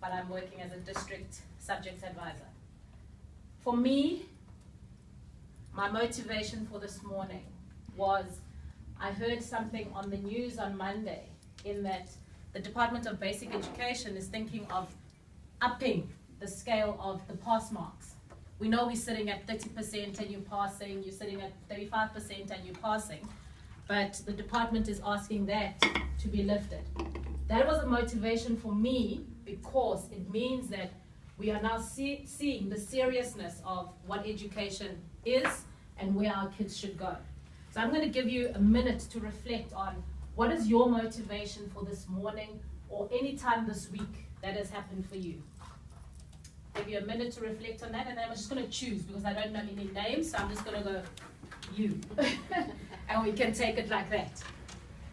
but I'm working as a district subject advisor. For me, my motivation for this morning was I heard something on the news on Monday in that the Department of Basic Education is thinking of upping the scale of the pass marks. We know we're sitting at 30% and you're passing, you're sitting at 35% and you're passing, but the department is asking that to be lifted. That was a motivation for me because it means that we are now seeing the seriousness of what education is and where our kids should go. So I'm going to give you a minute to reflect on what is your motivation for this morning or any time this week that has happened for you. Give you a minute to reflect on that, and then I'm just going to choose because I don't know any names, so I'm just going to go you. And we can take it like that.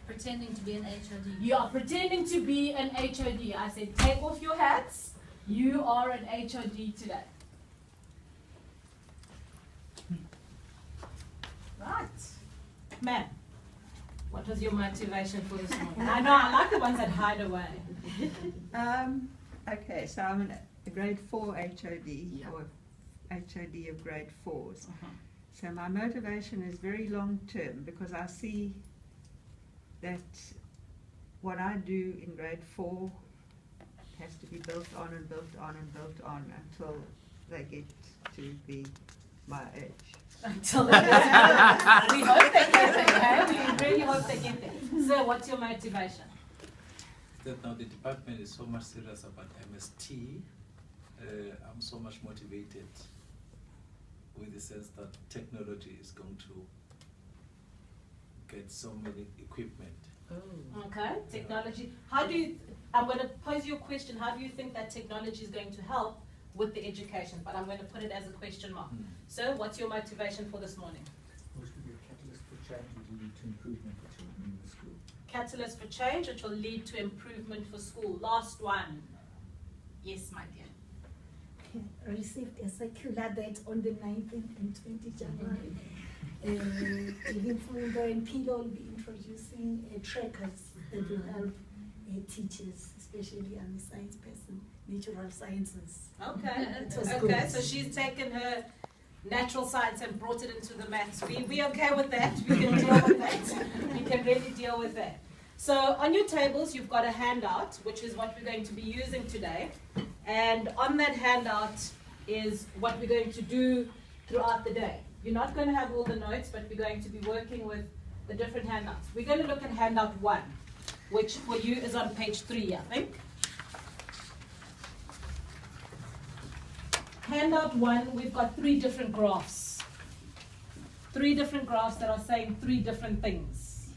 Pretending to be an HOD. You are pretending to be an HOD. I said take off your hats. You are an HOD today. Right. Ma'am, what was your motivation for this morning? I know, I like the ones that hide away. Okay, so I'm a grade 4 HOD, or HOD of grade 4s. So my motivation is very long term because I see that what I do in grade 4 has to be built on and built on and built on until they get to be my age. Until they get there. We hope they get there. We really hope they get there. So what's your motivation? That now the department is so much serious about MST. I'm so much motivated with the sense that technology is going to get so many equipment. Okay, technology. How do you, I'm going to pose you a question, how do you think that technology is going to help with the education? But I'm going to put it as a question mark. So what's your motivation for this morning? Which will be a catalyst for change which will lead to improvement for children in the school. Catalyst for change, which will lead to improvement for school. Last one. Yes, my dear. Received a circular that on the 19th and 20th January, Jika Imfundo and Philo will be introducing trackers that will help teachers, especially I'm a science person, natural sciences. Okay, okay. Good. So she's taken her natural science and brought it into the maths. We okay with that? We can deal with that. We can really deal with that. So on your tables, you've got a handout, which is what we're going to be using today. And on that handout is what we're going to do throughout the day. You're not going to have all the notes, but we're going to be working with the different handouts. We're going to look at handout 1, which for you is on page 3, I think. Handout 1, we've got 3 different graphs. 3 different graphs that are saying 3 different things.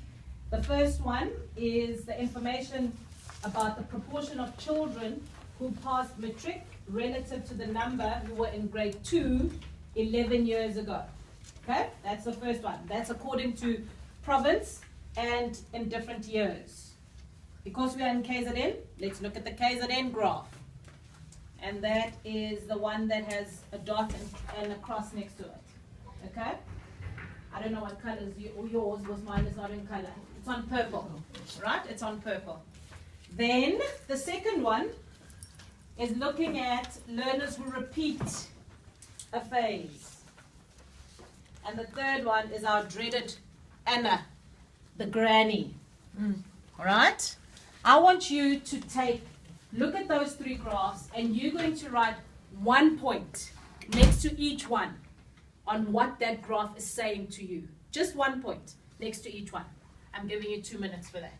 The first one is the information about the proportion of children who passed matric relative to the number who were in grade 2 11 years ago. Okay, that's the first one. That's according to province and in different years. Because we are in KZN, let's look at the KZN graph. And that is the one that has a dot and a cross next to it. Okay? I don't know what colors yours was, mine is not in color. It's on purple, right? It's on purple. Then the second one is looking at learners who repeat a phase. And the third one is our dreaded Anna, the granny. All right? I want you to look at those 3 graphs, and you're going to write 1 point next to each one on what that graph is saying to you. Just 1 point next to each one. I'm giving you 2 minutes for that.